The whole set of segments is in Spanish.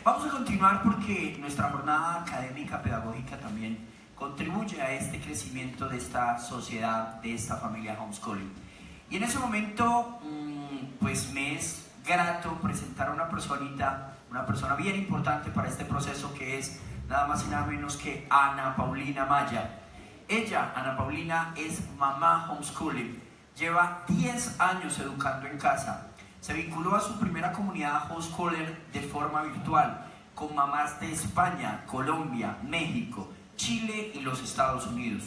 Vamos a continuar porque nuestra jornada académica pedagógica también contribuye a este crecimiento de esta sociedad, de esta familia homeschooling. Y en ese momento, pues me es grato presentar a una persona bien importante para este proceso, que es nada más y nada menos que Ana Paulina Maya. Ella, Ana Paulina, es mamá homeschooling, lleva 10 años educando en casa. Se vinculó a su primera comunidad homeschooler de forma virtual con mamás de España, Colombia, México, Chile y los Estados Unidos.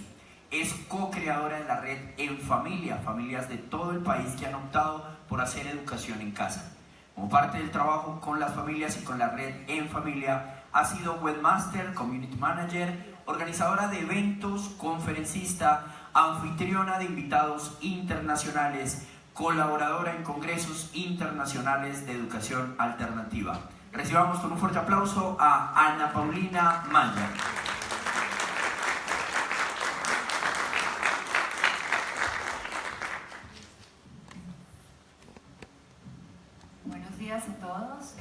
Es co-creadora de la red En Familia, familias de todo el país que han optado por hacer educación en casa. Como parte del trabajo con las familias y con la red En Familia, ha sido webmaster, community manager, organizadora de eventos, conferencista, anfitriona de invitados internacionales, colaboradora en congresos internacionales de educación alternativa. Recibamos con un fuerte aplauso a Ana Paulina Maya. Buenos días a todos.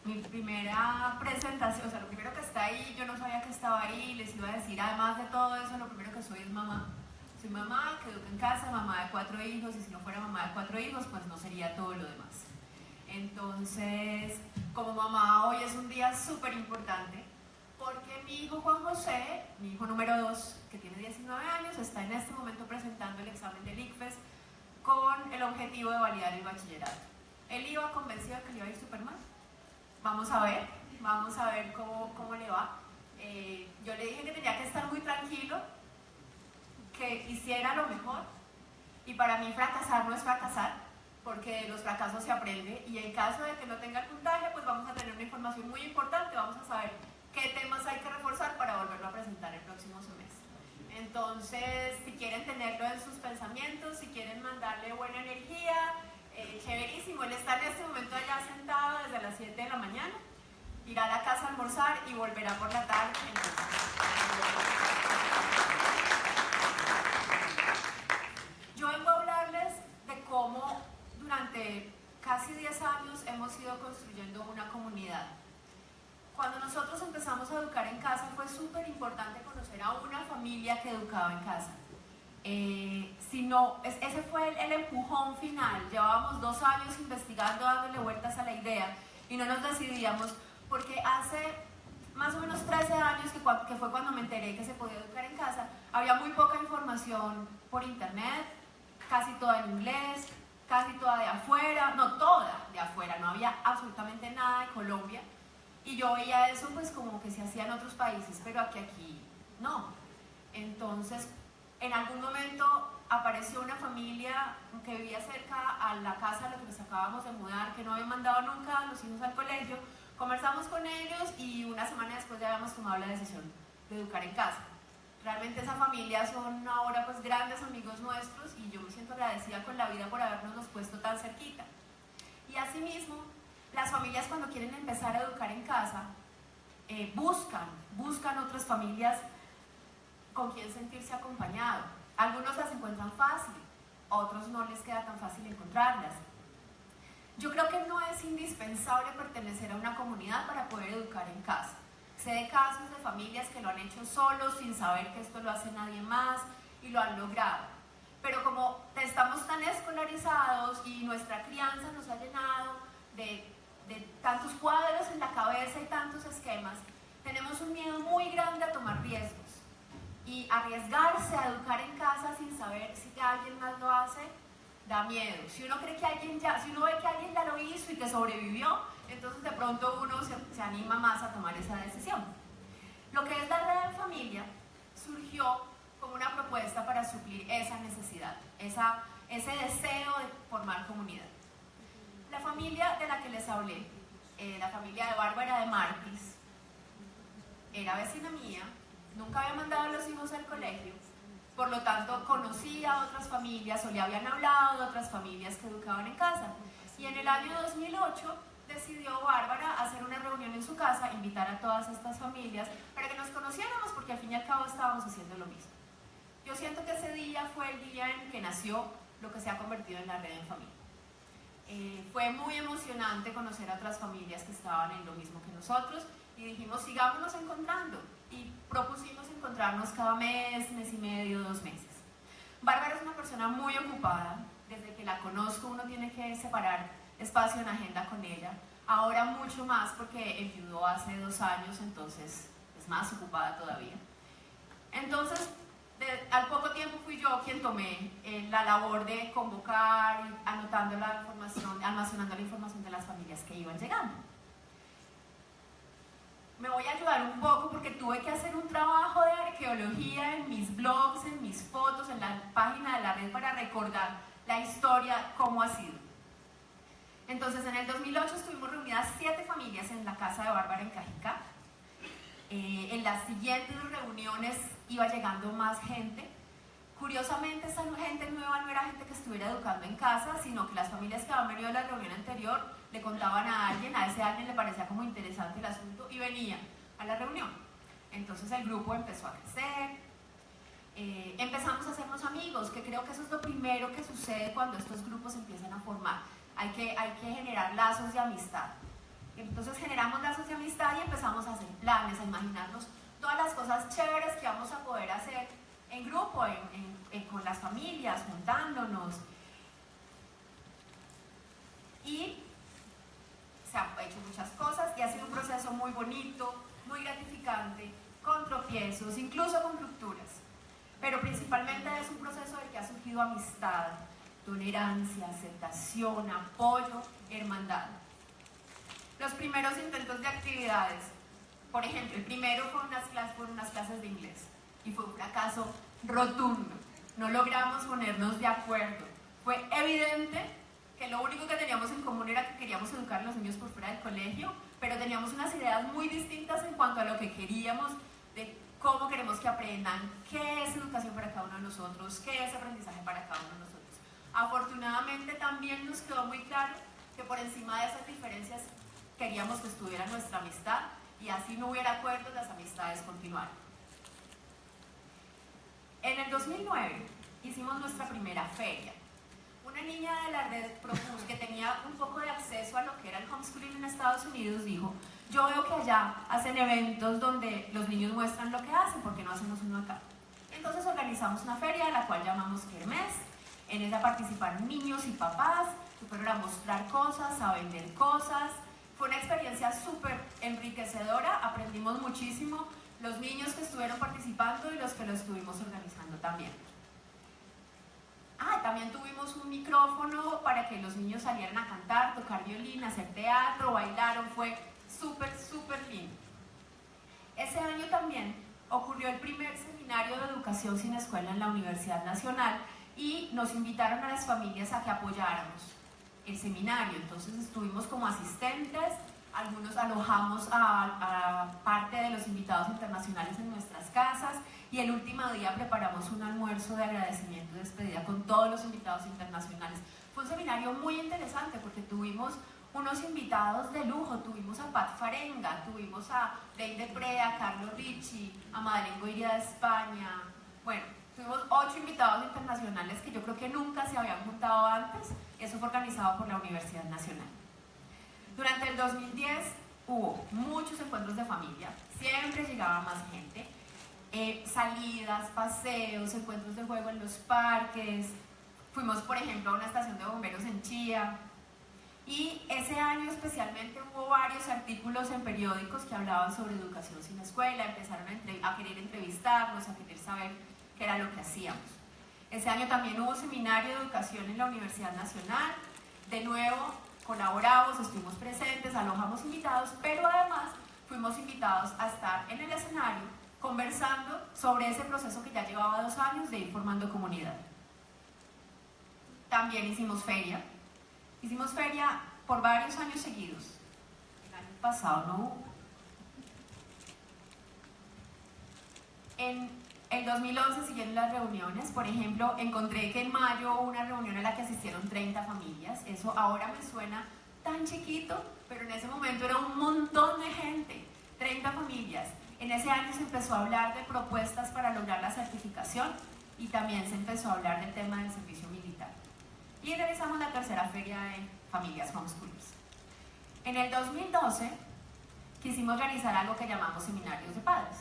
Mi primera presentación, o sea, lo primero que está ahí, yo no sabía que estaba ahí, les iba a decir, además de todo eso, lo primero que soy es mamá. Soy mamá que educa en casa, mamá de 4 hijos, y si no fuera mamá de 4 hijos, pues no sería todo lo demás. Entonces, como mamá, hoy es un día súper importante, porque mi hijo Juan José, mi hijo número 2, que tiene 19 años, está en este momento presentando el examen del ICFES con el objetivo de validar el bachillerato. Él iba convencido de que le iba a ir súper mal. Vamos a ver cómo le va. Yo le dije que tenía que estar muy tranquilo, que hiciera lo mejor, y para mí fracasar no es fracasar, porque de los fracasos se aprende, y en caso de que no tenga el puntaje, pues vamos a tener una información muy importante, vamos a saber qué temas hay que reforzar para volverlo a presentar el próximo semestre. Entonces, si quieren tenerlo en sus pensamientos, si quieren mandarle buena energía, chéverísimo. Él está en este momento allá sentado desde las 7 de la mañana, irá a la casa a almorzar y volverá por la tarde. Yo vengo a hablarles de cómo durante casi 10 años hemos ido construyendo una comunidad. Cuando nosotros empezamos a educar en casa fue súper importante conocer a una familia que educaba en casa. Ese fue el empujón final. Llevábamos 2 años investigando, dándole vueltas a la idea, y no nos decidíamos, porque hace más o menos 13 años, que fue cuando me enteré que se podía educar en casa, había muy poca información por internet, casi toda en inglés, casi toda de afuera, no toda de afuera, no había absolutamente nada de Colombia, y yo veía eso pues como que se hacía en otros países, pero aquí no. Entonces, en algún momento apareció una familia que vivía cerca a la casa a la que nos acabamos de mudar, que no había mandado nunca a los hijos al colegio. Conversamos con ellos y una semana después ya habíamos tomado la decisión de educar en casa. Realmente esa familia son ahora pues grandes amigos nuestros, y yo me siento agradecida con la vida por habernos puesto tan cerquita. Y asimismo, las familias, cuando quieren empezar a educar en casa, buscan otras familias con quien sentirse acompañado. Algunos las encuentran fácil, otros no les queda tan fácil encontrarlas. Yo creo que no es indispensable pertenecer a una comunidad para poder educar en casa. Sé de casos de familias que lo han hecho solos, sin saber que esto lo hace nadie más, y lo han logrado. Pero como estamos tan escolarizados y nuestra crianza nos ha llenado de tantos cuadros en la cabeza y tantos esquemas, tenemos un miedo muy grande a tomar riesgos. Y arriesgarse a educar en casa sin saber si alguien más lo hace, da miedo. Si uno ve que alguien ya lo hizo y que sobrevivió, entonces de pronto uno se anima más a tomar esa decisión. Lo que es la red En Familia surgió como una propuesta para suplir esa necesidad, ese deseo de formar comunidad. La familia de la que les hablé, la familia de Bárbara de Martis, era vecina mía. Nunca había mandado a los hijos al colegio, por lo tanto conocía a otras familias, o le habían hablado de otras familias que educaban en casa. Y en el año 2008 decidió Bárbara hacer una reunión en su casa, invitar a todas estas familias para que nos conociéramos, porque al fin y al cabo estábamos haciendo lo mismo. Yo siento que ese día fue el día en que nació lo que se ha convertido en la red En Familia. Fue muy emocionante conocer a otras familias que estaban en lo mismo que nosotros y dijimos, sigámonos encontrando, y propusimos encontrarnos cada mes, mes y medio, 2 meses. Bárbara es una persona muy ocupada. Desde que la conozco uno tiene que separar espacio en agenda con ella. Ahora mucho más porque enviudó hace 2 años, entonces es más ocupada todavía. Entonces, al poco tiempo fui yo quien tomé la labor de convocar, anotando la información, almacenando la información de las familias que iban llegando. Me voy a ayudar un poco porque tuve que hacer un trabajo de arqueología en mis blogs, en mis fotos, en la página de la red para recordar la historia, cómo ha sido. Entonces, en el 2008 estuvimos reunidas 7 familias en la casa de Bárbara en Cajicá. En las siguientes reuniones iba llegando más gente. Curiosamente, esa gente nueva no era gente que estuviera educando en casa, sino que las familias que habían venido a la reunión anterior le contaban a alguien, a ese alguien le parecía como interesante el asunto y venía a la reunión. Entonces el grupo empezó a crecer, empezamos a hacernos amigos, que creo que eso es lo primero que sucede cuando estos grupos empiezan a formar. Hay que generar lazos de amistad. Entonces generamos lazos de amistad y empezamos a hacer planes, a imaginarnos todas las cosas chéveres que vamos a poder hacer en grupo, con las familias, juntándonos. Y se han hecho muchas cosas y ha sido un proceso muy bonito, muy gratificante, con tropiezos, incluso con rupturas. Pero principalmente es un proceso del que ha surgido amistad, tolerancia, aceptación, apoyo, hermandad. Los primeros intentos de actividades, por ejemplo, el primero fueron unas clases de inglés y fue un fracaso rotundo. No logramos ponernos de acuerdo. Fue evidente que lo único que teníamos en común era que queríamos educar a los niños por fuera del colegio, pero teníamos unas ideas muy distintas en cuanto a lo que queríamos, de cómo queremos que aprendan, qué es educación para cada uno de nosotros, qué es aprendizaje para cada uno de nosotros. Afortunadamente también nos quedó muy claro que por encima de esas diferencias queríamos que estuviera nuestra amistad y así no hubiera acuerdos, las amistades continuaron. En el 2009 hicimos nuestra primera feria. Una niña de la red propuso, que tenía un poco de acceso a lo que era el homeschooling en Estados Unidos, dijo, yo veo que allá hacen eventos donde los niños muestran lo que hacen, ¿por qué no hacemos uno acá? Entonces organizamos una feria, la cual llamamos Kermés. En ella participaron niños y papás, que fueron a mostrar cosas, a vender cosas. Fue una experiencia súper enriquecedora, aprendimos muchísimo, los niños que estuvieron participando y los que lo estuvimos organizando también. También tuvimos un micrófono para que los niños salieran a cantar, tocar violín, hacer teatro, bailaron, fue súper lindo. Ese año también ocurrió el primer seminario de educación sin escuela en la Universidad Nacional y nos invitaron a las familias a que apoyáramos el seminario. Entonces estuvimos como asistentes, algunos alojamos a parte de los invitados internacionales en nuestras casas y el último día preparamos un almuerzo de agradecimiento y despedida con todos los invitados internacionales. Fue un seminario muy interesante porque tuvimos unos invitados de lujo, tuvimos a Pat Farenga, tuvimos a Leide Prea, a Carlos Ricci, a Madeleine Goiria de España. Bueno, tuvimos 8 invitados internacionales que yo creo que nunca se habían juntado antes. Eso fue organizado por la Universidad Nacional. Durante el 2010 hubo muchos encuentros de familia, siempre llegaba más gente, salidas, paseos, encuentros de juego en los parques, fuimos por ejemplo a una estación de bomberos en Chía y ese año especialmente hubo varios artículos en periódicos que hablaban sobre educación sin escuela, empezaron a querer entrevistarnos, a querer saber qué era lo que hacíamos. Ese año también hubo seminario de educación en la Universidad Nacional, de nuevo colaboramos, estuvimos presentes, alojamos invitados, pero además fuimos invitados a estar en el escenario conversando sobre ese proceso que ya llevaba 2 años de ir formando comunidad. También hicimos feria por varios años seguidos. El año pasado no hubo. En el 2011 siguieron las reuniones, por ejemplo, encontré que en mayo hubo una reunión a la que asistieron 30 familias, eso ahora me suena tan chiquito, pero en ese momento era un montón de gente, 30 familias. En ese año se empezó a hablar de propuestas para lograr la certificación y también se empezó a hablar del tema del servicio militar. Y realizamos la tercera feria de familias homeschoolers. En el 2012 quisimos realizar algo que llamamos seminarios de padres.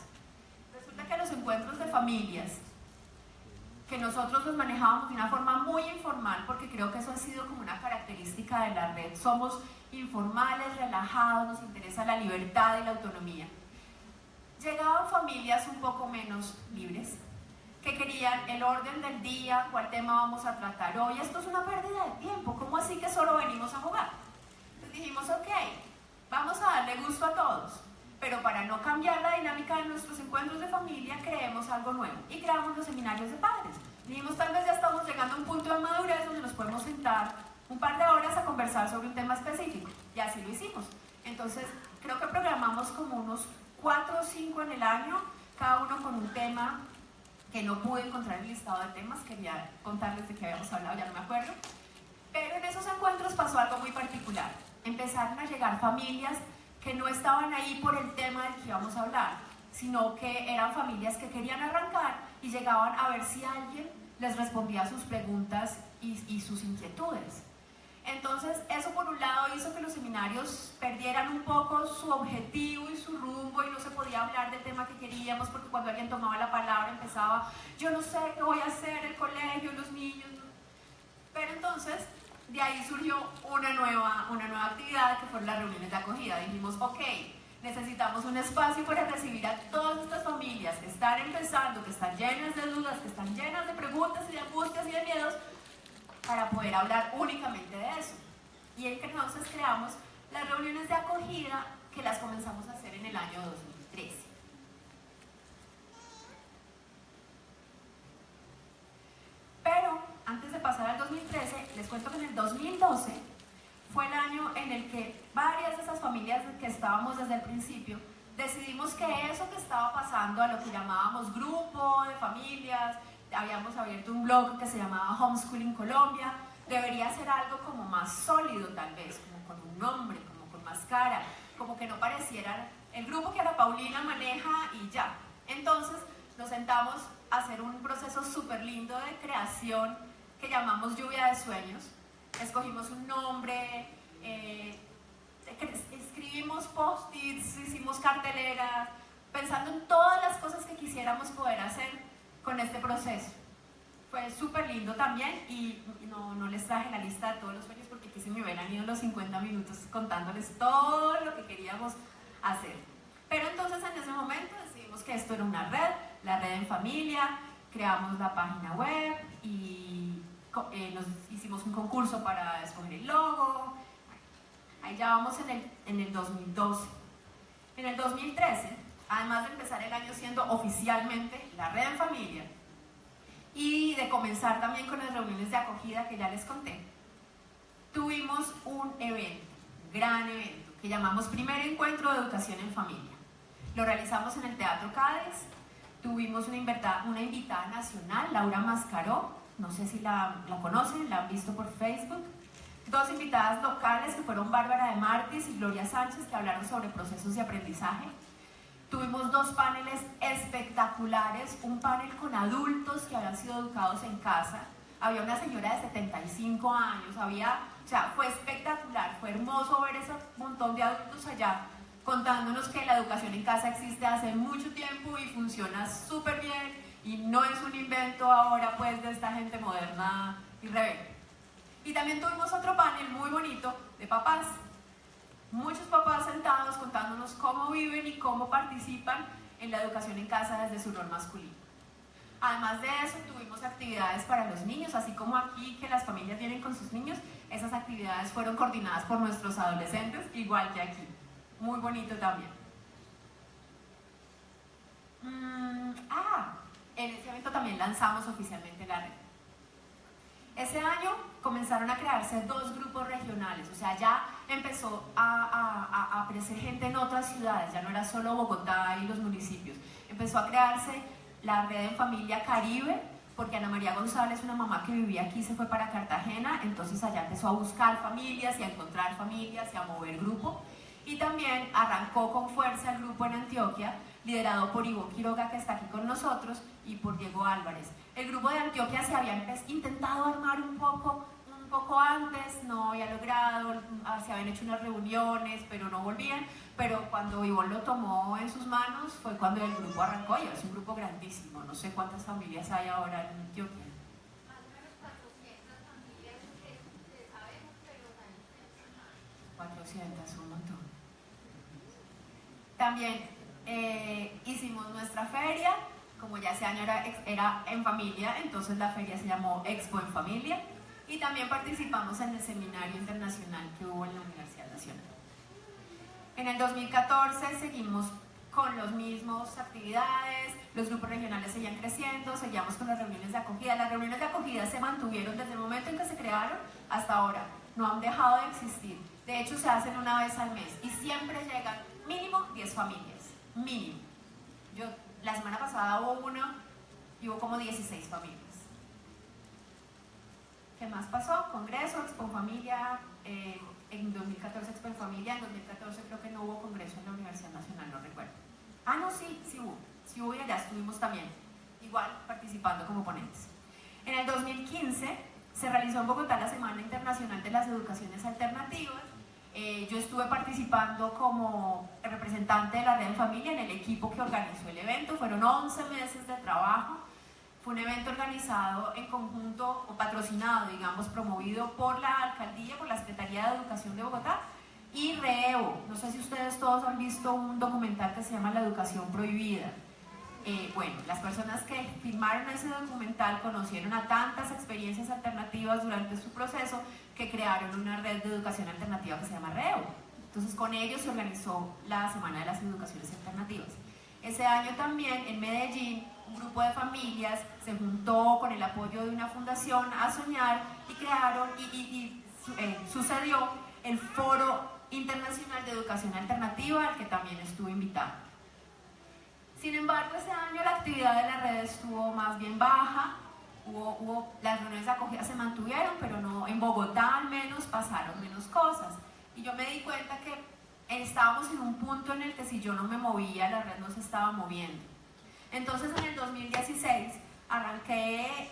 Resulta que los encuentros de familias, que nosotros los manejábamos de una forma muy informal, porque creo que eso ha sido como una característica de la red, somos informales, relajados, nos interesa la libertad y la autonomía. Llegaban familias un poco menos libres, que querían el orden del día, cuál tema vamos a tratar hoy. Esto es una pérdida de tiempo, ¿cómo así que solo venimos a jugar? Entonces dijimos, ok, vamos a darle gusto a todos, pero para no cambiar la dinámica de nuestros encuentros de familia, creemos algo nuevo y creamos los seminarios de padres. Dijimos, tal vez ya estamos llegando a un punto de madurez donde nos podemos sentar un par de horas a conversar sobre un tema específico, y así lo hicimos. Entonces, creo que programamos como unos 4 o 5 en el año, cada uno con un tema que no pude encontrar el listado de temas, quería contarles de qué habíamos hablado, ya no me acuerdo. Pero en esos encuentros pasó algo muy particular. Empezaron a llegar familias que no estaban ahí por el tema del que íbamos a hablar, sino que eran familias que querían arrancar y llegaban a ver si alguien les respondía a sus preguntas y sus inquietudes. Entonces, eso por un lado hizo que los seminarios perdieran un poco su objetivo y su rumbo y no se podía hablar del tema que queríamos, porque cuando alguien tomaba la palabra empezaba, yo no sé qué voy a hacer, el colegio, los niños. Pero entonces, de ahí surgió una nueva actividad que fueron las reuniones de acogida. Dijimos, ok, necesitamos un espacio para recibir a todas estas familias que están empezando, que están llenas de dudas, que están llenas de preguntas y de angustias y de miedos, para poder hablar únicamente de eso. Y entonces creamos las reuniones de acogida, que las comenzamos a hacer en el año 2013. Pero antes de pasar al 2013, les cuento que en el 2012 fue el año en el que varias de esas familias que estábamos desde el principio decidimos que eso que estaba pasando, a lo que llamábamos grupo de familias, habíamos abierto un blog que se llamaba Homeschooling Colombia, debería ser algo como más sólido tal vez, como con un nombre, como con más cara, como que no pareciera el grupo que Ana Paulina maneja y ya. Entonces nos sentamos a hacer un proceso súper lindo de creación que llamamos Lluvia de Sueños. Escogimos un nombre, escribimos post-its, hicimos carteleras, pensando en todas las cosas que quisiéramos poder hacer con este proceso. Fue súper lindo también y no les traje la lista de todos los sueños porque aquí se me hubieran ido los 50 minutos contándoles todo lo que queríamos hacer. Pero entonces en ese momento decidimos que esto era una red, la red en familia, creamos la página web y nos hicimos un concurso para escoger el logo. Ahí ya vamos en el 2012. En el 2013, además de empezar el año siendo oficialmente la red en familia y de comenzar también con las reuniones de acogida que ya les conté, tuvimos un evento, un gran evento, que llamamos Primer Encuentro de Educación en Familia. Lo realizamos en el Teatro Cádiz, tuvimos una invitada nacional, Laura Mascaró, no sé si la conocen, la han visto por Facebook. 2 invitadas locales que fueron Bárbara de Martis y Gloria Sánchez, que hablaron sobre procesos de aprendizaje. Tuvimos 2 paneles espectaculares, un panel con adultos que habían sido educados en casa, había una señora de 75 años, fue espectacular, fue hermoso ver ese montón de adultos allá contándonos que la educación en casa existe hace mucho tiempo y funciona súper bien y no es un invento ahora pues de esta gente moderna y rebelde. Y también tuvimos otro panel muy bonito de papás, muchos papás sentados contándonos cómo viven y cómo participan en la educación en casa desde su rol masculino. Además de eso, tuvimos actividades para los niños, así como aquí que las familias vienen con sus niños, esas actividades fueron coordinadas por nuestros adolescentes, igual que aquí. Muy bonito también. En ese evento también lanzamos oficialmente la red. Ese año comenzaron a crearse 2 grupos regionales, o sea, ya empezó a aparecer gente en otras ciudades, ya no era solo Bogotá y los municipios. Empezó a crearse la red en familia Caribe, porque Ana María González, una mamá que vivía aquí, se fue para Cartagena, entonces allá empezó a buscar familias y a encontrar familias y a mover grupo. Y también arrancó con fuerza el grupo en Antioquia, liderado por Ivo Quiroga, que está aquí con nosotros, y por Diego Álvarez. El grupo de Antioquia se había intentado armar un poco poco antes, no había logrado, se habían hecho unas reuniones, pero no volvían, pero cuando Ivonne lo tomó en sus manos fue cuando el grupo arrancó, y es un grupo grandísimo, no sé cuántas familias hay ahora en Antioquia. 400, un montón. También hicimos nuestra feria, como ya ese año era en familia, entonces la feria se llamó Expo en Familia, y también participamos en el seminario internacional que hubo en la Universidad Nacional. En el 2014 seguimos con las mismas actividades, los grupos regionales seguían creciendo, seguíamos con las reuniones de acogida. Las reuniones de acogida se mantuvieron desde el momento en que se crearon hasta ahora, no han dejado de existir. De hecho, se hacen una vez al mes y siempre llegan mínimo 10 familias, mínimo. La semana pasada hubo una y hubo como 16 familias. ¿Qué más pasó? Congreso, Expo en Familia, en 2014 Expo en Familia, en 2014 creo que no hubo congreso en la Universidad Nacional, no recuerdo. Ah, no, sí hubo y allá estuvimos también, igual participando como ponentes. En el 2015 se realizó en Bogotá la Semana Internacional de las Educaciones Alternativas. Yo estuve participando como representante de la Red en Familia en el equipo que organizó el evento. Fueron 11 meses de trabajo. Fue un evento organizado en conjunto, o patrocinado, digamos, promovido por la Alcaldía, por la Secretaría de Educación de Bogotá y REEVO. No sé si ustedes todos han visto un documental que se llama La Educación Prohibida. Bueno, las personas que filmaron ese documental conocieron a tantas experiencias alternativas durante su proceso que crearon una red de educación alternativa que se llama REEVO. Entonces con ellos se organizó la Semana de las Educaciones Alternativas. Ese año también en Medellín un grupo de familias se juntó con el apoyo de una fundación a soñar y crearon sucedió el Foro Internacional de Educación Alternativa al que también estuve invitada. Sin embargo, ese año la actividad de la red estuvo más bien baja, las reuniones de acogida se mantuvieron, pero no, en Bogotá al menos pasaron menos cosas. Y yo me di cuenta que estábamos en un punto en el que si yo no me movía, la red no se estaba moviendo. Entonces en el 2016 arranqué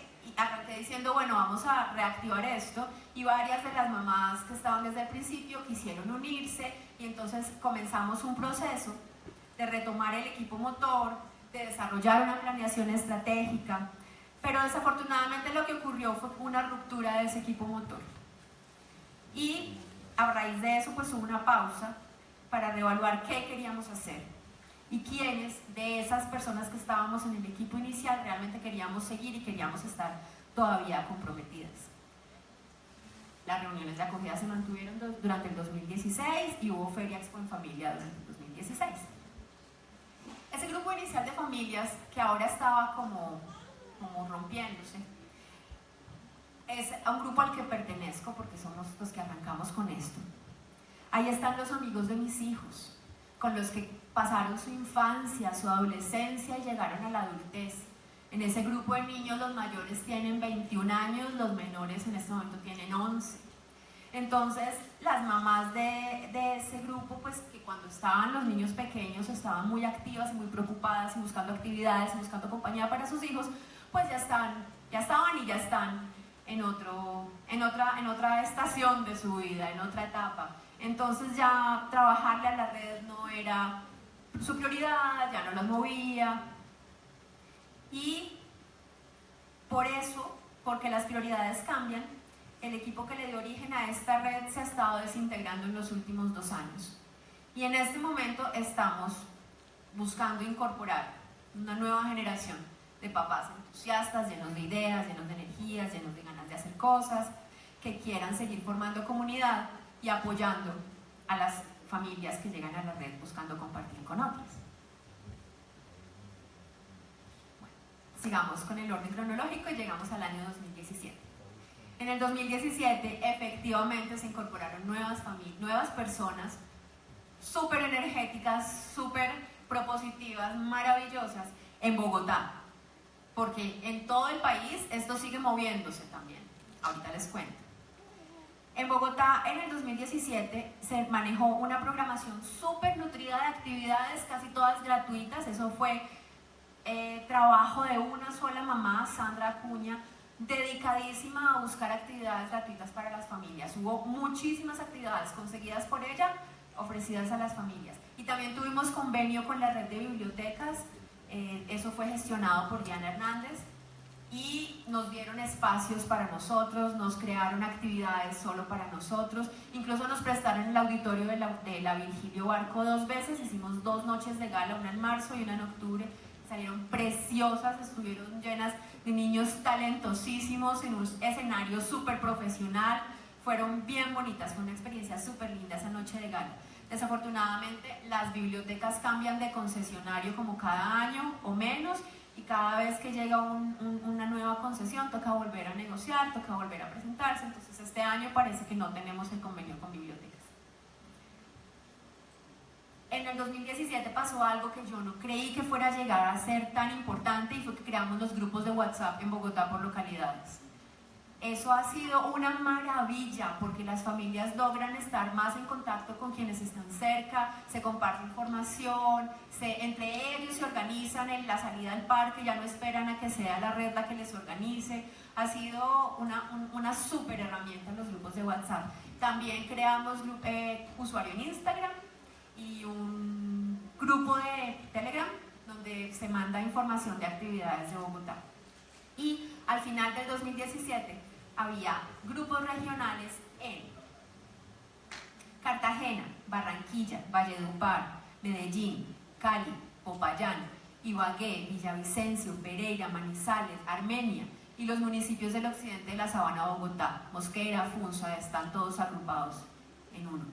diciendo, bueno, vamos a reactivar esto, y varias de las mamás que estaban desde el principio quisieron unirse, y entonces comenzamos un proceso de retomar el equipo motor, de desarrollar una planeación estratégica, pero desafortunadamente lo que ocurrió fue una ruptura de ese equipo motor. Y a raíz de eso pues hubo una pausa para reevaluar qué queríamos hacer y quiénes de esas personas que estábamos en el equipo inicial realmente queríamos seguir y queríamos estar todavía comprometidas. Las reuniones de acogida se mantuvieron durante el 2016 y hubo Feria Expo en Familia durante el 2016. Ese grupo inicial de familias que ahora estaba como rompiéndose, es a un grupo al que pertenezco porque somos los que arrancamos con esto. Ahí están los amigos de mis hijos, con los que pasaron su infancia, su adolescencia y llegaron a la adultez. En ese grupo de niños los mayores tienen 21 años, los menores en este momento tienen 11. Entonces las mamás de ese grupo, pues que cuando estaban los niños pequeños estaban muy activas y muy preocupadas y buscando actividades y buscando compañía para sus hijos, pues ya estaban en otra estación de su vida, en otra etapa. Entonces ya trabajarle a la red no era su prioridad, ya no los movía. Y por eso, porque las prioridades cambian, el equipo que le dio origen a esta red se ha estado desintegrando en los últimos 2 años. Y en este momento estamos buscando incorporar una nueva generación de papás entusiastas, llenos de ideas, llenos de energías, llenos de ganas de hacer cosas, que quieran seguir formando comunidad y apoyando a las familias que llegan a la red buscando compartir con otras. Bueno, sigamos con el orden cronológico y llegamos al año 2017. En el 2017 efectivamente se incorporaron nuevas personas súper energéticas, súper propositivas, maravillosas en Bogotá, porque en todo el país esto sigue moviéndose también. Ahorita les cuento. En Bogotá en el 2017 se manejó una programación súper nutrida de actividades, casi todas gratuitas. Eso fue trabajo de una sola mamá, Sandra Acuña, dedicadísima a buscar actividades gratuitas para las familias. Hubo muchísimas actividades conseguidas por ella, ofrecidas a las familias. Y también tuvimos convenio con la red de bibliotecas, eso fue gestionado por Diana Hernández, y nos dieron espacios para nosotros, nos crearon actividades solo para nosotros, incluso nos prestaron el auditorio de la Virgilio Barco 2 veces, hicimos 2 noches de gala, una en marzo y una en octubre, salieron preciosas, estuvieron llenas de niños talentosísimos en un escenario súper profesional, fueron bien bonitas, fue una experiencia súper linda esa noche de gala. Desafortunadamente las bibliotecas cambian de concesionario como cada año o menos, y cada vez que llega una nueva concesión toca volver a negociar, toca volver a presentarse, entonces este año parece que no tenemos el convenio con bibliotecas. En el 2017 pasó algo que yo no creí que fuera a llegar a ser tan importante, y fue que creamos los grupos de WhatsApp en Bogotá por localidades. Eso ha sido una maravilla porque las familias logran estar más en contacto con quienes están cerca, se comparte información, entre ellos se organizan en la salida al parque, ya no esperan a que sea la red la que les organice. Ha sido una súper herramienta en los grupos de WhatsApp. También creamos usuario en Instagram y un grupo de Telegram donde se manda información de actividades de Bogotá. Y al final del 2017 había grupos regionales en Cartagena, Barranquilla, Valledupar, Medellín, Cali, Popayán, Ibagué, Villavicencio, Pereira, Manizales, Armenia y los municipios del occidente de la Sabana Bogotá, Mosquera, Funza, están todos agrupados en uno.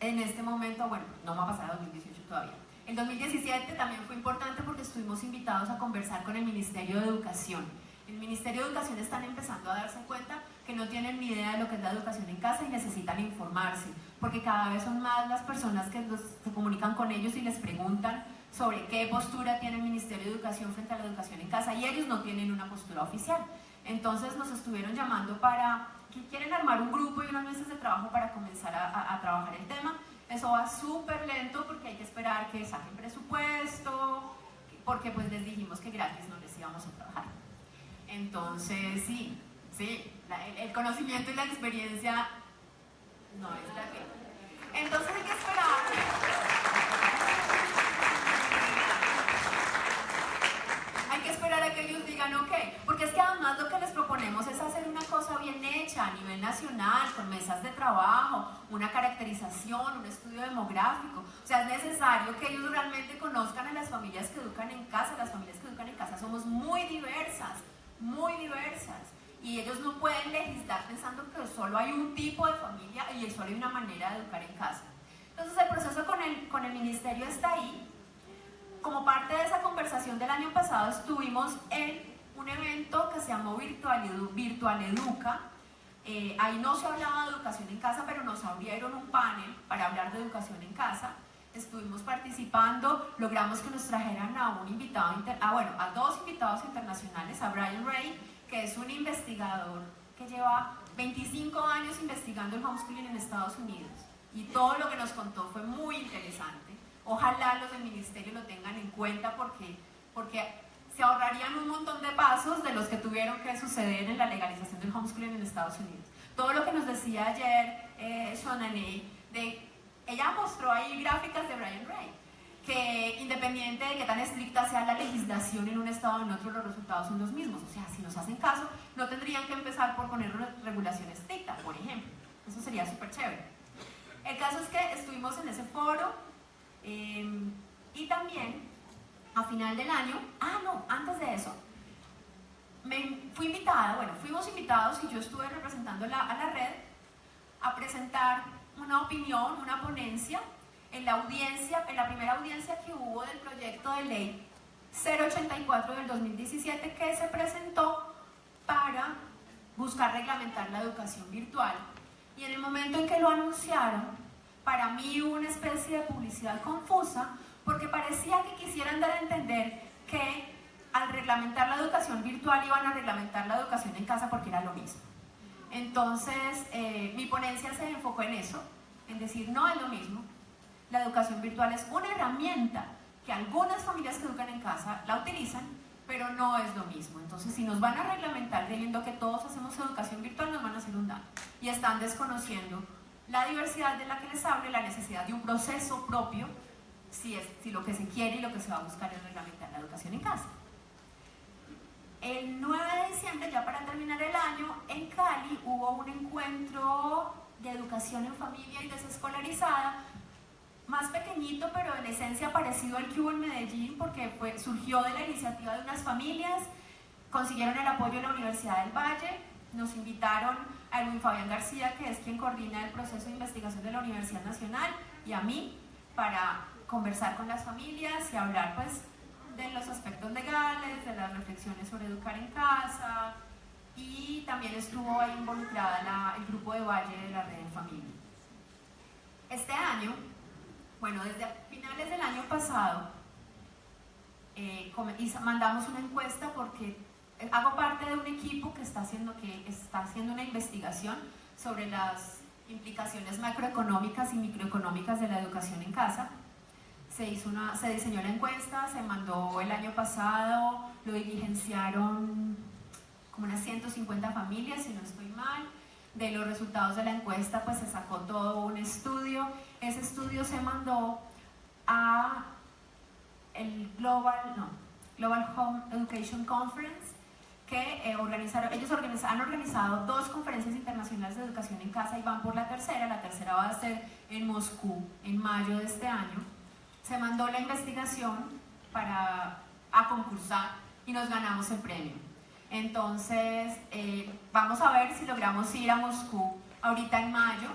En este momento, bueno, no va a pasar el 2018 todavía. El 2017 también fue importante porque estuvimos invitados a conversar con el Ministerio de Educación. El Ministerio de Educación están empezando a darse cuenta que no tienen ni idea de lo que es la educación en casa y necesitan informarse, porque cada vez son más las personas que se comunican con ellos y les preguntan sobre qué postura tiene el Ministerio de Educación frente a la educación en casa, y ellos no tienen una postura oficial. Entonces nos estuvieron llamando para que quieren armar un grupo y unos meses de trabajo para comenzar a trabajar el tema. Eso va súper lento porque hay que esperar que saquen presupuesto, porque pues les dijimos que gratis no les íbamos a trabajar. Entonces sí, el conocimiento y la experiencia no es la que... Entonces hay que esperar. Hay que esperar a que ellos digan ok, porque es que además lo que les proponemos es hacer una cosa bien hecha a nivel nacional, con mesas de trabajo, una caracterización, un estudio demográfico. O sea, es necesario que ellos realmente conozcan a las familias que educan en casa. Las familias que educan en casa somos muy diversas, y ellos no pueden legislar pensando que solo hay un tipo de familia y solo hay una manera de educar en casa. Entonces el proceso con el ministerio está ahí. Como parte de esa conversación del año pasado estuvimos en un evento que se llamó Virtual Educa. Ahí no se hablaba de educación en casa, pero nos abrieron un panel para hablar de educación en casa. Estuvimos participando, logramos que nos trajeran a un invitado, a 2 invitados internacionales, a Brian Ray, que es un investigador que lleva 25 años investigando el homeschooling en Estados Unidos, y todo lo que nos contó fue muy interesante. Ojalá los del ministerio lo tengan en cuenta porque se ahorrarían un montón de pasos de los que tuvieron que suceder en la legalización del homeschooling en Estados Unidos. Todo lo que nos decía ayer Shonane, ella mostró ahí gráficas de Brian Ray, que independiente de que tan estricta sea la legislación en un estado o en otro, los resultados son los mismos. O sea, si nos hacen caso, no tendrían que empezar por poner una regulación estricta, por ejemplo. Eso sería súper chévere. El caso es que estuvimos en ese foro y también a final del año, antes de eso, fuimos invitados y yo estuve representando a la red a presentar una opinión, una ponencia en la primera audiencia que hubo del proyecto de ley 084 del 2017 que se presentó para buscar reglamentar la educación virtual. Y en el momento en que lo anunciaron, para mí hubo una especie de publicidad confusa, porque parecía que quisieran dar a entender que al reglamentar la educación virtual iban a reglamentar la educación en casa porque era lo mismo. Entonces mi ponencia se enfocó en eso, en decir no es lo mismo. La educación virtual es una herramienta que algunas familias que educan en casa la utilizan, pero no es lo mismo. Entonces, si nos van a reglamentar creyendo que todos hacemos educación virtual, nos van a hacer un daño. Y están desconociendo la diversidad de la que les hablo y la necesidad de un proceso propio, si lo que se quiere y lo que se va a buscar es reglamentar la educación en casa. El 9 de diciembre, ya para terminar el año, en Cali hubo un encuentro de educación en familia y desescolarizada, más pequeñito, pero en esencia parecido al que hubo en Medellín, porque surgió de la iniciativa de unas familias, consiguieron el apoyo de la Universidad del Valle, nos invitaron a Edwin Fabián García, que es quien coordina el proceso de investigación de la Universidad Nacional, y a mí, para conversar con las familias y hablar pues de los aspectos legales, de las reflexiones sobre educar en casa, y también estuvo ahí involucrada el grupo de Valle de la Red en Familia. Este año, bueno, desde finales del año pasado, mandamos una encuesta porque hago parte de un equipo que está haciendo una investigación sobre las implicaciones macroeconómicas y microeconómicas de la educación en casa. Se diseñó la encuesta, se mandó el año pasado, lo diligenciaron como unas 150 familias, si no estoy mal. De los resultados de la encuesta pues se sacó todo un estudio. Ese estudio se mandó a el Global Home Education Conference, que han organizado 2 conferencias internacionales de educación en casa y van por la tercera va a ser en Moscú en mayo de este año. Se mandó la investigación a concursar y nos ganamos el premio. Entonces, vamos a ver si logramos ir a Moscú ahorita en mayo.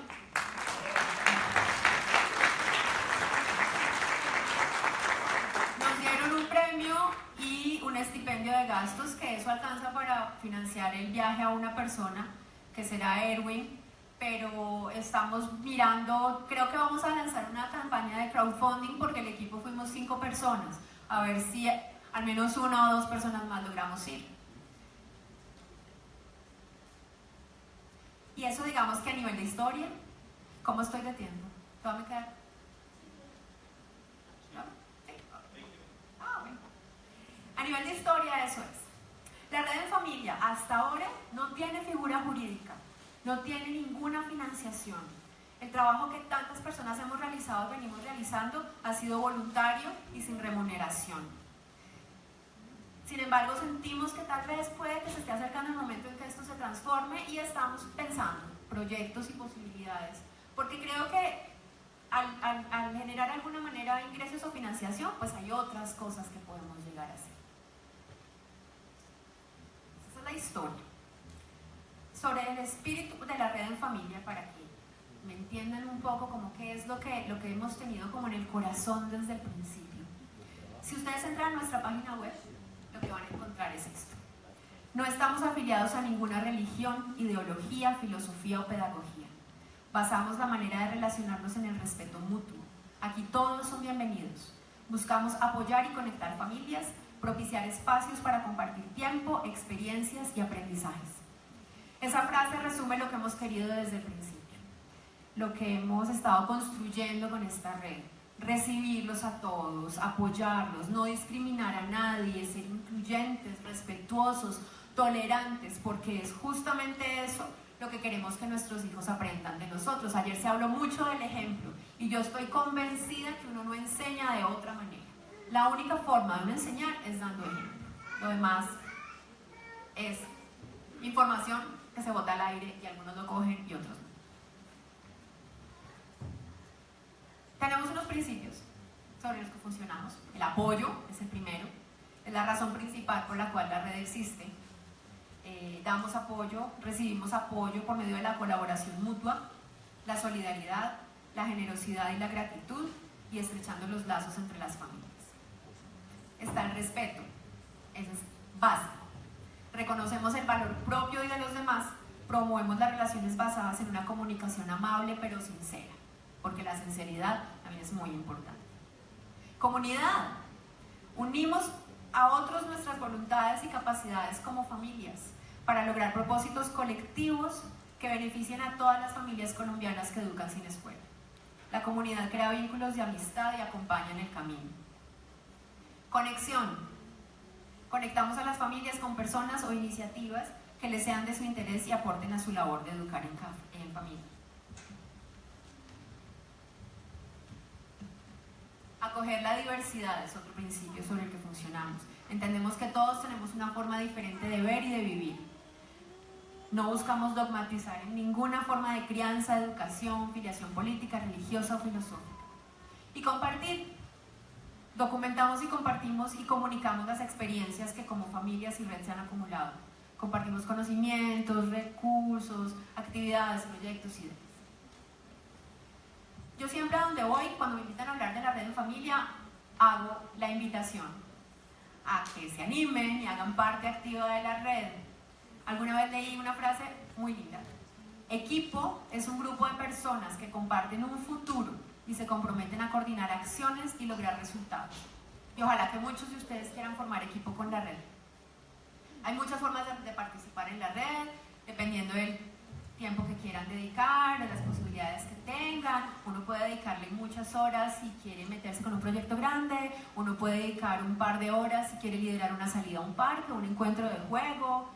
Nos dieron un premio y un estipendio de gastos, que eso alcanza para financiar el viaje a una persona, que será Erwin, pero estamos mirando, creo que vamos a lanzar una campaña de crowdfunding porque el equipo fuimos 5 personas, a ver si al menos 1 o 2 personas más logramos ir. Y eso, digamos que a nivel de historia, ¿cómo estoy de tiempo? ¿Todo me queda? ¿No? ¿Sí? Bueno. A nivel de historia, eso es. La Red en Familia hasta ahora no tiene figura jurídica, no tiene ninguna financiación. El trabajo que tantas personas hemos realizado, venimos realizando, ha sido voluntario y sin remuneración. Sin embargo, sentimos que tal vez puede que se esté acercando el momento en que esto se transforme y estamos pensando proyectos y posibilidades, porque creo que al generar alguna manera de ingresos o financiación, pues hay otras cosas que podemos llegar a hacer. Esa es la historia. Sobre el espíritu de la Red en Familia, para que me entiendan un poco como qué es lo que hemos tenido como en el corazón desde el principio. Si ustedes entran a nuestra página web, lo que van a encontrar es esto. No estamos afiliados a ninguna religión, ideología, filosofía o pedagogía. Basamos la manera de relacionarnos en el respeto mutuo. Aquí todos son bienvenidos. Buscamos apoyar y conectar familias, propiciar espacios para compartir tiempo, experiencias y aprendizajes. Esa frase resume lo que hemos querido desde el principio, lo que hemos estado construyendo con esta red. Recibirlos a todos, apoyarlos, no discriminar a nadie, ser incluyentes, respetuosos, tolerantes, porque es justamente eso lo que queremos que nuestros hijos aprendan de nosotros. Ayer se habló mucho del ejemplo y yo estoy convencida que uno no enseña de otra manera. La única forma de uno enseñar es dando ejemplo. Lo demás es información que se bota al aire y algunos lo cogen y otros no. Tenemos unos principios sobre los que funcionamos. El apoyo es el primero, es la razón principal por la cual la red existe. Damos apoyo, recibimos apoyo por medio de la colaboración mutua, la solidaridad, la generosidad y la gratitud, y estrechando los lazos entre las familias. Está el respeto, eso es básico. Reconocemos el valor propio y de los demás, promovemos las relaciones basadas en una comunicación amable pero sincera, porque la sinceridad también es muy importante. Comunidad. Unimos a otros nuestras voluntades y capacidades como familias para lograr propósitos colectivos que beneficien a todas las familias colombianas que educan sin escuela. La comunidad crea vínculos de amistad y acompaña en el camino. Conexión. Conectamos a las familias con personas o iniciativas que les sean de su interés y aporten a su labor de educar en familia. Acoger la diversidad es otro principio sobre el que funcionamos. Entendemos que todos tenemos una forma diferente de ver y de vivir. No buscamos dogmatizar en ninguna forma de crianza, educación, filiación política, religiosa o filosófica. Y compartir. Documentamos y compartimos y comunicamos las experiencias que como familias y red se han acumulado. Compartimos conocimientos, recursos, actividades, proyectos y demás. Yo siempre a donde voy, cuando me invitan a hablar de la red en familia, hago la invitación a que se animen y hagan parte activa de la red. Alguna vez leí una frase muy linda. Equipo es un grupo de personas que comparten un futuro y se comprometen a coordinar acciones y lograr resultados. Y ojalá que muchos de ustedes quieran formar equipo con la red. Hay muchas formas de participar en la red, dependiendo del tiempo que quieran dedicar, de las posibilidades que tengan. Uno puede dedicarle muchas horas si quiere meterse con un proyecto grande, uno puede dedicar un par de horas si quiere liderar una salida a un parque, un encuentro de juego.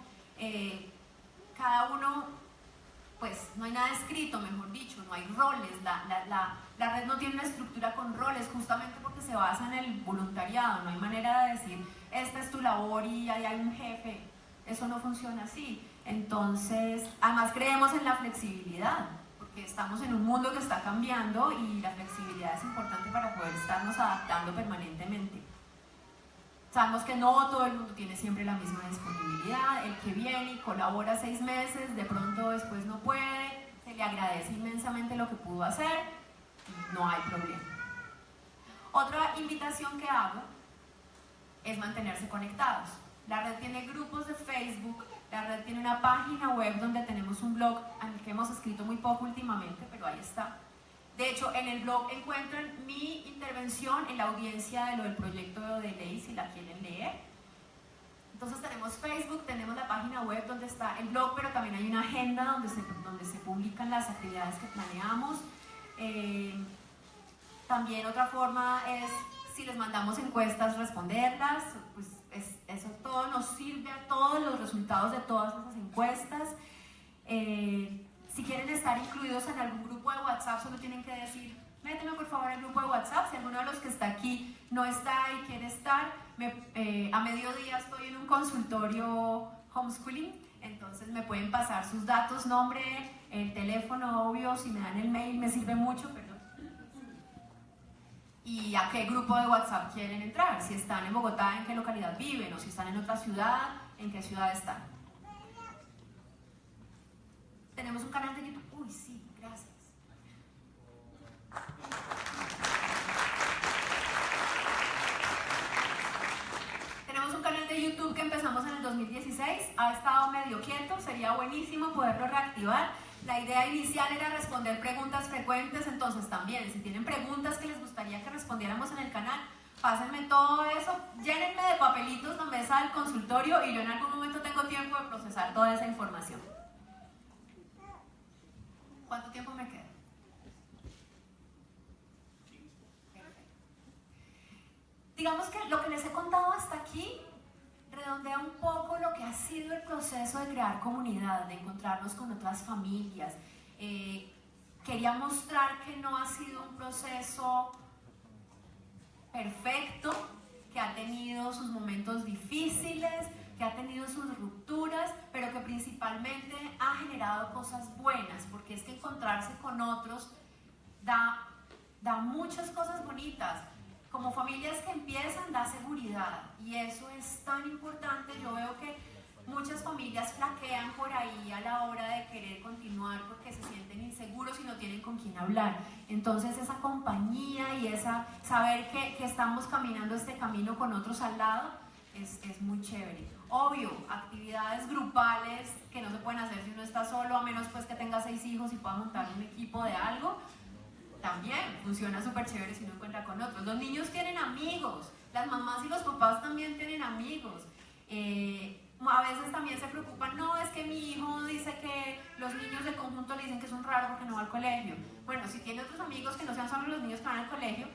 Cada uno, pues no hay nada escrito, mejor dicho, no hay roles. La red no tiene una estructura con roles, justamente porque se basa en el voluntariado. No hay manera de decir, esta es tu labor y ahí hay un jefe. Eso no funciona así. Entonces, además creemos en la flexibilidad, porque estamos en un mundo que está cambiando y la flexibilidad es importante para poder estarnos adaptando permanentemente. Sabemos que no todo el mundo tiene siempre la misma disponibilidad. El que viene y colabora 6 meses, de pronto después no puede, se le agradece inmensamente lo que pudo hacer, no hay problema. Otra invitación que hago es mantenerse conectados. La red tiene grupos de Facebook, la red tiene una página web donde tenemos un blog al que hemos escrito muy poco últimamente, pero ahí está. De hecho, en el blog encuentran mi intervención en la audiencia de lo del proyecto de ley, si la quieren leer. Entonces tenemos Facebook, tenemos la página web donde está el blog, pero también hay una agenda donde se publican las actividades que planeamos. También otra forma es, si les mandamos encuestas, responderlas. Pues eso todo nos sirve a todos los resultados de todas esas encuestas. Si quieren estar incluidos en algún grupo de WhatsApp, solo tienen que decir, méteme por favor al grupo de WhatsApp. Si alguno de los que está aquí no está y quiere estar, a mediodía estoy en un consultorio homeschooling, entonces me pueden pasar sus datos, nombre, el teléfono, obvio, si me dan el mail me sirve mucho, perdón. Y a qué grupo de WhatsApp quieren entrar, si están en Bogotá, en qué localidad viven, o si están en otra ciudad, en qué ciudad están. Tenemos un canal de YouTube. Uy, sí, gracias. Tenemos un canal de YouTube que empezamos en el 2016. Ha estado medio quieto, sería buenísimo poderlo reactivar. La idea inicial era responder preguntas frecuentes, entonces también, si tienen preguntas que les gustaría que respondiéramos en el canal, pásenme todo eso, llénenme de papelitos la mesa del consultorio y yo en algún momento tengo tiempo de procesar toda esa información. ¿Cuánto tiempo me queda? Perfecto. Digamos que lo que les he contado hasta aquí redondea un poco lo que ha sido el proceso de crear comunidad, de encontrarnos con otras familias. Quería mostrar que no ha sido un proceso perfecto, que ha tenido sus momentos difíciles, que ha tenido sus rupturas, pero que principalmente ha generado cosas buenas, porque es que encontrarse con otros da muchas cosas bonitas. Como familias que empiezan, da seguridad, y eso es tan importante. Yo veo que muchas familias flaquean por ahí a la hora de querer continuar porque se sienten inseguros y no tienen con quién hablar. Entonces esa compañía y saber que estamos caminando este camino con otros al lado es muy chévere. Obvio, actividades grupales que no se pueden hacer si uno está solo, a menos pues que tenga 6 hijos y pueda montar un equipo de algo. También funciona súper chévere si uno encuentra con otros. Los niños tienen amigos, las mamás y los papás también tienen amigos. A veces también se preocupan, no, es que mi hijo dice que los niños del conjunto le dicen que es un raro porque no va al colegio. Bueno, si tiene otros amigos que no sean solo los niños que van al colegio,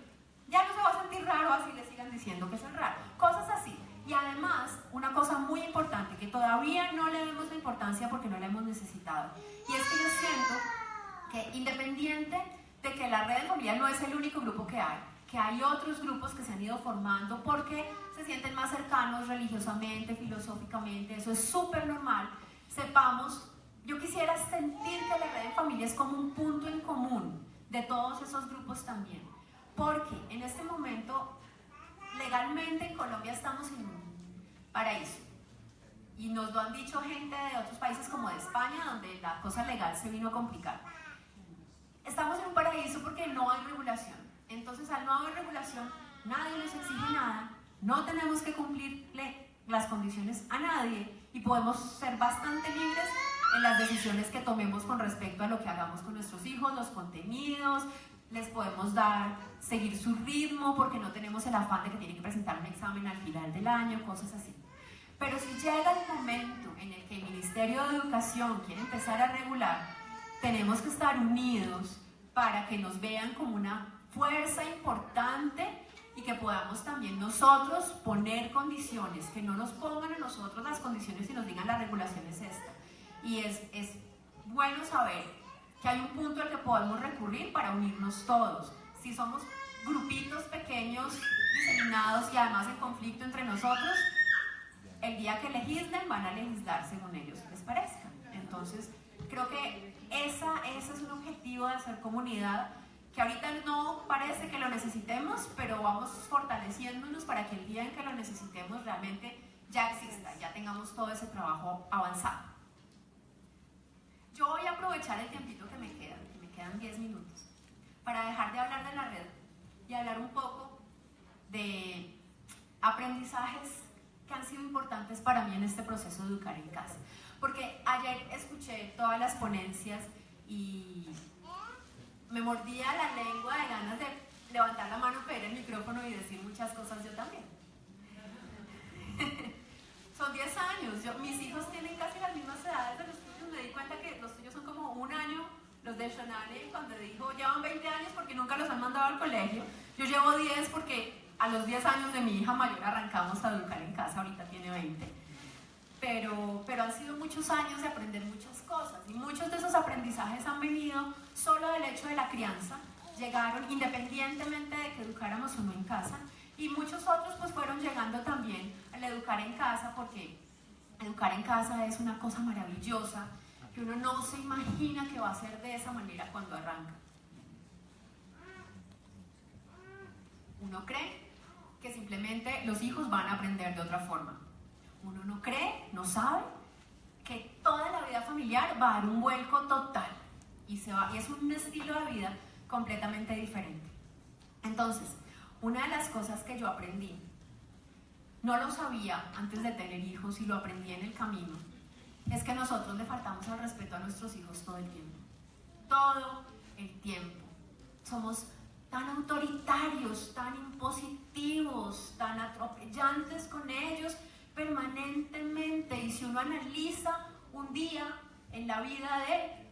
ya no se va a sentir raro así le sigan diciendo que es el raro. Cosas así. Y además, todavía no le demos la importancia porque no la hemos necesitado. Y es que yo siento que independiente de que la red de familia no es el único grupo que hay otros grupos que se han ido formando porque se sienten más cercanos religiosamente, filosóficamente, eso es súper normal. Sepamos, yo quisiera sentir que la red de familia es como un punto en común de todos esos grupos también, porque en este momento legalmente en Colombia estamos en un paraíso y nos lo han dicho gente de otros países como de España, donde la cosa legal se vino a complicar. Estamos en un paraíso porque no hay regulación. Entonces, al no haber regulación, nadie nos exige nada, no tenemos que cumplirle las condiciones a nadie y podemos ser bastante libres en las decisiones que tomemos con respecto a lo que hagamos con nuestros hijos, los contenidos, les podemos seguir su ritmo porque no tenemos el afán de que tienen que presentar un examen al final del año, cosas así. Pero si llega el momento en el que el Ministerio de Educación quiere empezar a regular, tenemos que estar unidos para que nos vean como una fuerza importante y que podamos también nosotros poner condiciones, que no nos pongan a nosotros las condiciones y nos digan la regulación es esta. Y es bueno saber que hay un punto al que podemos recurrir para unirnos todos. Si somos grupitos pequeños, diseminados y además en conflicto entre nosotros, el día que legislen van a legislar según ellos les parezca. Entonces, creo que ese es un objetivo de hacer comunidad que ahorita no parece que lo necesitemos, pero vamos fortaleciéndonos para que el día en que lo necesitemos realmente ya exista, ya tengamos todo ese trabajo avanzado. Yo voy a aprovechar el tiempito que me quedan 10 minutos, para dejar de hablar de la red y hablar un poco de aprendizajes que han sido importantes para mí en este proceso de educar en casa. Porque ayer escuché todas las ponencias y me mordía la lengua de ganas de levantar la mano, pedir el micrófono y decir muchas cosas yo también. Son 10 años, mis hijos tienen casi las mismas edades de los tuyos, me di cuenta que los tuyos son como un año, los de Shonale cuando dijo llevan 20 años porque nunca los han mandado al colegio, yo llevo 10 porque a los 10 años de mi hija mayor arrancamos a educar en casa, ahorita tiene 20. Pero han sido muchos años de aprender muchas cosas y muchos de esos aprendizajes han venido solo del hecho de la crianza, llegaron independientemente de que educáramos o no en casa y muchos otros pues fueron llegando también al educar en casa porque educar en casa es una cosa maravillosa que uno no se imagina que va a ser de esa manera cuando arranca. Uno cree que simplemente los hijos van a aprender de otra forma. Uno no cree, no sabe que toda la vida familiar va a dar un vuelco total y es un estilo de vida completamente diferente. Entonces, una de las cosas que yo aprendí, no lo sabía antes de tener hijos y lo aprendí en el camino, es que nosotros le faltamos al respeto a nuestros hijos todo el tiempo. Todo el tiempo. Somos tan autoritarios, tan impositivos, tan atropellantes con ellos permanentemente. Y si uno analiza un día en la vida de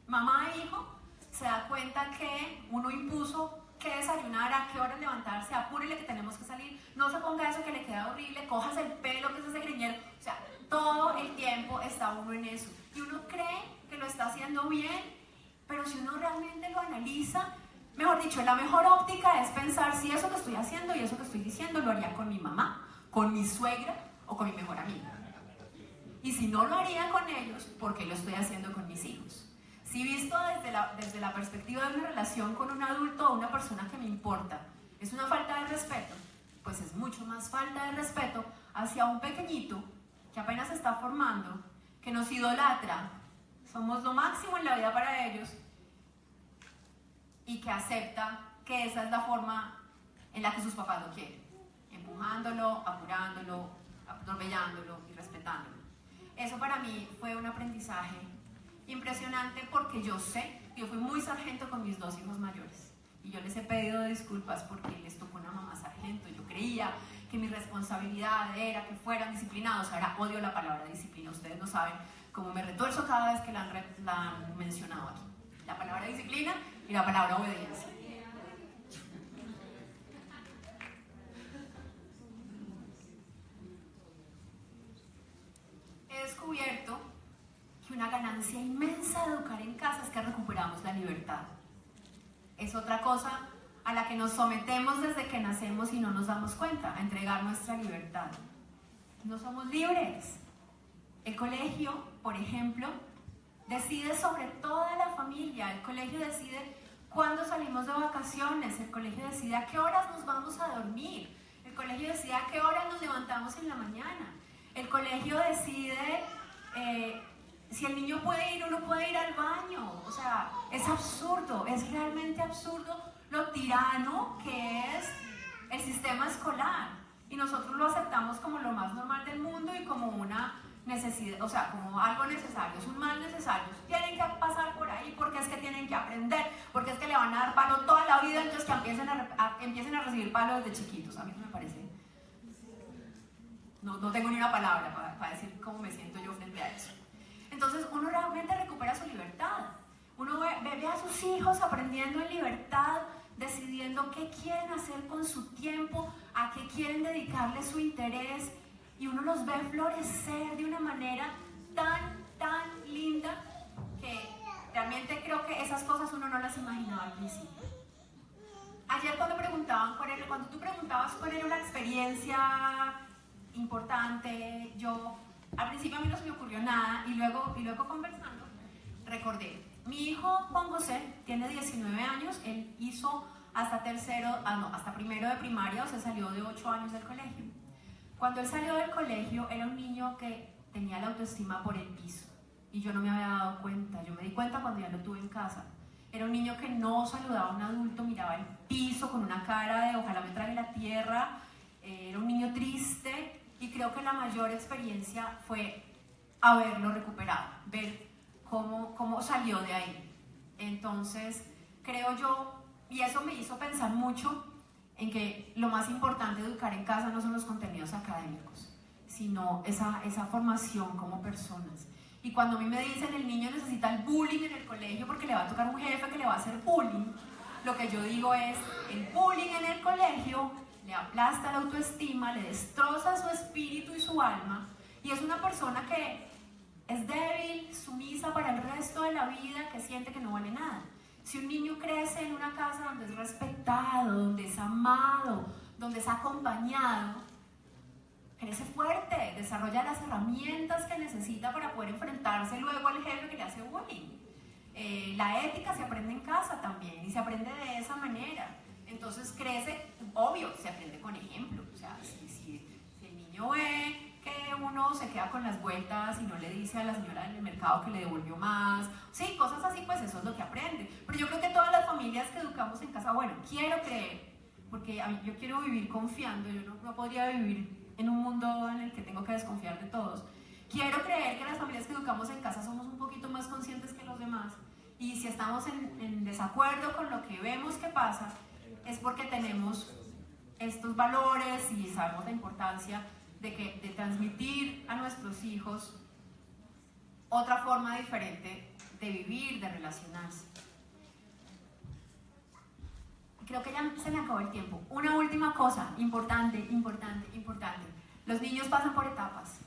mamá e hijo, se da cuenta que uno impuso que desayunar, a qué hora levantarse, apúrele que tenemos que salir, no se ponga eso que le queda horrible, cojas el pelo que es ese greñero, o sea, todo el tiempo está uno en eso. Y uno cree que lo está haciendo bien, pero si uno realmente lo analiza, mejor dicho, la mejor óptica es pensar si eso que estoy haciendo y eso que estoy diciendo lo haría con mi mamá, con mi suegra o con mi mejor amiga. Y si no lo haría con ellos, ¿por qué lo estoy haciendo con mis hijos? Si visto desde la perspectiva de una relación con un adulto o una persona que me importa, es una falta de respeto, pues es mucho más falta de respeto hacia un pequeñito que apenas se está formando, que nos idolatra, somos lo máximo en la vida para ellos y que acepta que esa es la forma en la que sus papás lo quieren, empujándolo, apurándolo, atropellándolo y respetándolo. Eso para mí fue un aprendizaje impresionante porque yo sé, yo fui muy sargento con mis dos hijos mayores y yo les he pedido disculpas porque les tocó una mamá sargento. Yo creía que mi responsabilidad era que fueran disciplinados. Ahora odio la palabra disciplina, ustedes no saben cómo me retuerzo cada vez que la han mencionado aquí. La palabra disciplina y la palabra obediencia. descubierto que una ganancia inmensa de educar en casa es que recuperamos la libertad. Es otra cosa a la que nos sometemos desde que nacemos y no nos damos cuenta, a entregar nuestra libertad. No somos libres. El colegio, por ejemplo, decide sobre toda la familia. El colegio decide cuándo salimos de vacaciones. El colegio decide a qué horas nos vamos a dormir. El colegio decide a qué horas nos levantamos en la mañana. El colegio decide si el niño puede ir o no puede ir al baño. O sea, es absurdo, es realmente absurdo lo tirano que es el sistema escolar. Y nosotros lo aceptamos como lo más normal del mundo y como una necesidad, o sea, como algo necesario, es un mal necesario. Tienen que pasar por ahí porque es que tienen que aprender, porque es que le van a dar palo toda la vida, entonces que empiecen a recibir palo desde chiquitos. A mí me parece. No tengo ni una palabra para decir cómo me siento yo frente a eso. Entonces uno realmente recupera su libertad. Uno ve a sus hijos aprendiendo en libertad, decidiendo qué quieren hacer con su tiempo, a qué quieren dedicarle su interés, y uno los ve florecer de una manera tan linda que realmente creo que esas cosas uno no las imaginaba al principio. Ayer cuando tú preguntabas cuál era una experiencia importante, al principio a mí no se me ocurrió nada y luego conversando recordé. Mi hijo Juan José tiene 19 años, él hizo hasta primero de primaria, o sea, salió de 8 años del colegio. Cuando él salió del colegio era un niño que tenía la autoestima por el piso y yo no me había dado cuenta. Yo me di cuenta cuando ya lo tuve en casa. Era un niño que no saludaba a un adulto, miraba el piso con una cara de ojalá me trague la tierra. Era un niño triste y creo que la mayor experiencia fue haberlo recuperado, ver cómo salió de ahí. Entonces creo yo, y eso me hizo pensar mucho en que lo más importante de educar en casa no son los contenidos académicos, sino esa formación como personas. Y cuando a mí me dicen el niño necesita el bullying en el colegio porque le va a tocar un jefe que le va a hacer bullying, lo que yo digo es, el bullying en el colegio le aplasta la autoestima, le destroza su espíritu y su alma, y es una persona que es débil, sumisa para el resto de la vida, que siente que no vale nada. Si un niño crece en una casa donde es respetado, donde es amado, donde es acompañado, crece fuerte, desarrolla las herramientas que necesita para poder enfrentarse luego al jefe que le hace bullying. La ética se aprende en casa también y se aprende de esa manera. Entonces crece, obvio, se aprende con ejemplo. O sea, si el niño ve que uno se queda con las vueltas y no le dice a la señora del mercado que le devolvió más, sí, cosas así, pues eso es lo que aprende. Pero yo creo que todas las familias que educamos en casa, bueno, quiero creer, porque yo quiero vivir confiando, yo no podría vivir en un mundo en el que tengo que desconfiar de todos. Quiero creer que las familias que educamos en casa somos un poquito más conscientes que los demás, y si estamos en desacuerdo con lo que vemos que pasa, es porque tenemos estos valores y sabemos la importancia de transmitir a nuestros hijos otra forma diferente de vivir, de relacionarse. Creo que ya se me acabó el tiempo. Una última cosa importante. Los niños pasan por etapas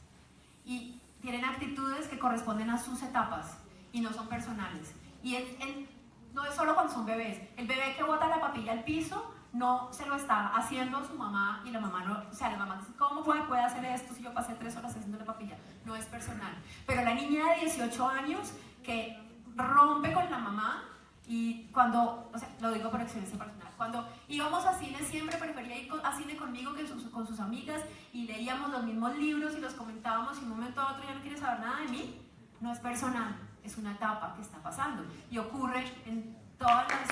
y tienen actitudes que corresponden a sus etapas y no son personales. Y no es solo cuando son bebés. El bebé que bota la papilla al piso no se lo está haciendo su mamá y la mamá no, o sea, la mamá dice, ¿cómo puede hacer esto si yo pasé 3 horas haciendo la papilla? No es personal. Pero la niña de 18 años que rompe con la mamá, y cuando, o sea, lo digo por experiencia personal, cuando íbamos a cine siempre prefería ir a cine conmigo que con sus amigas y leíamos los mismos libros y los comentábamos y de un momento a otro ya no quiere saber nada de mí. No es personal, es una etapa que está pasando y ocurre en todas las